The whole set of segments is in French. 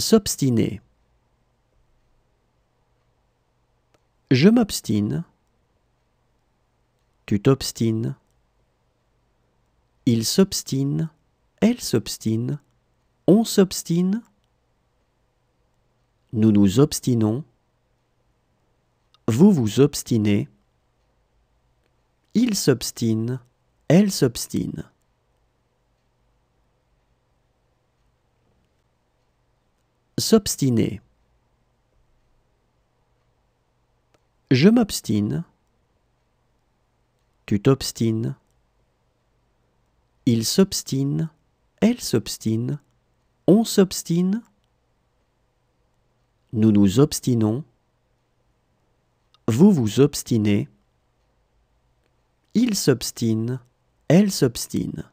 S'obstiner. Je m'obstine. Tu t'obstines. Il s'obstine. Elle s'obstine. On s'obstine. Nous nous obstinons. Vous vous obstinez. Il s'obstine. Elle s'obstine. S'obstiner. Je m'obstine. Tu t'obstines. Il s'obstine. Elle s'obstine. On s'obstine. Nous nous obstinons. Vous vous obstinez. Il s'obstine. Elle s'obstine.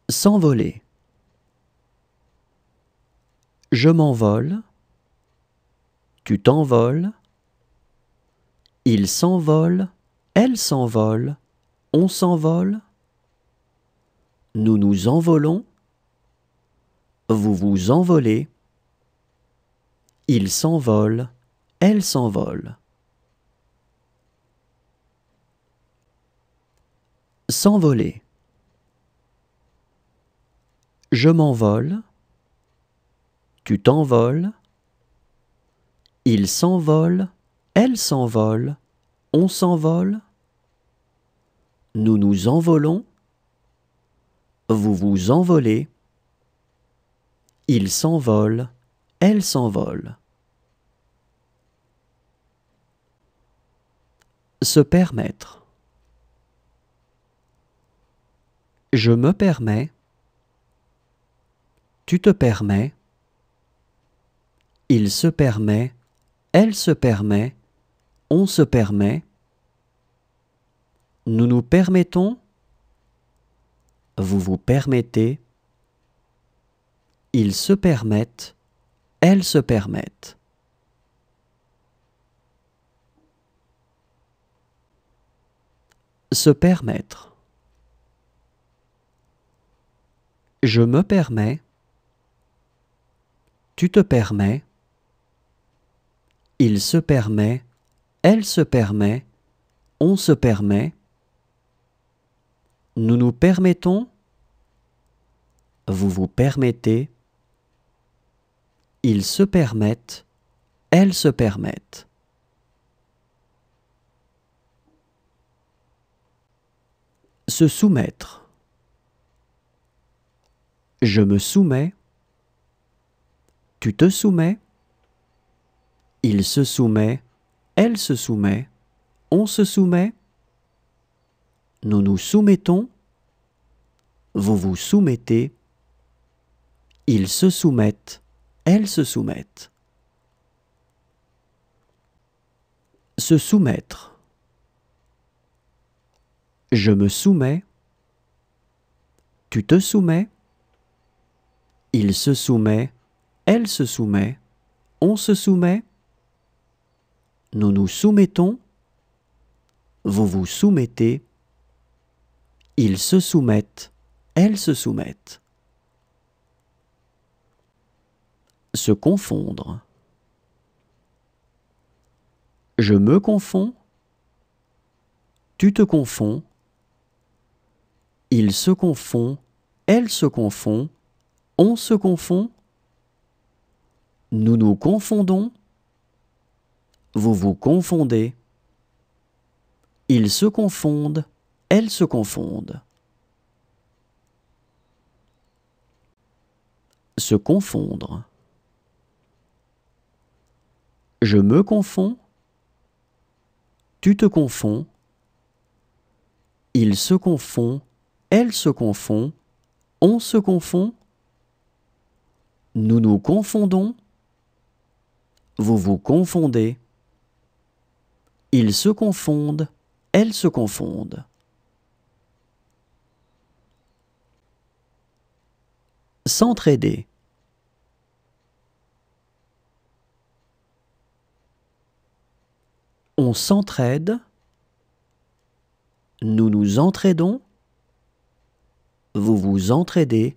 S'envoler. Je m'envole. Tu t'envoles. Il s'envole. Elle s'envole. On s'envole. Nous nous envolons. Vous vous envolez. Il s'envole. Elle s'envole. S'envoler. Je m'envole. Tu t'envoles. Il s'envole. Elle s'envole. On s'envole. Nous nous envolons. Vous vous envolez. Il s'envole. Elle s'envole. Se permettre. Je me permets. Tu te permets. Il se permet. Elle se permet. On se permet. Nous nous permettons. Vous vous permettez. Ils se permettent. Elles se permettent. Se permettre. Je me permets. Tu te permets. Il se permet. Elle se permet. On se permet. Nous nous permettons. Vous vous permettez. Ils se permettent. Elles se permettent. Se soumettre. Je me soumets. Tu te soumets. Il se soumet. Elle se soumet. On se soumet. Nous nous soumettons. Vous vous soumettez. Ils se soumettent. Elles se soumettent. Se soumettre. Je me soumets. Tu te soumets. Il se soumet. Elle se soumet. On se soumet. Nous nous soumettons. Vous vous soumettez. Ils se soumettent. Elles se soumettent. Se confondre. Je me confonds. Tu te confonds. Il se confond. Elle se confond. On se confond. Nous nous confondons. Vous vous confondez. Ils se confondent. Elles se confondent. Se confondre. Je me confonds. Tu te confonds. Il se confond. Elle se confond. On se confond. Nous nous confondons. Vous vous confondez. Ils se confondent. Elles se confondent. S'entraider. On s'entraide. Nous nous entraidons. vous vous entraidez,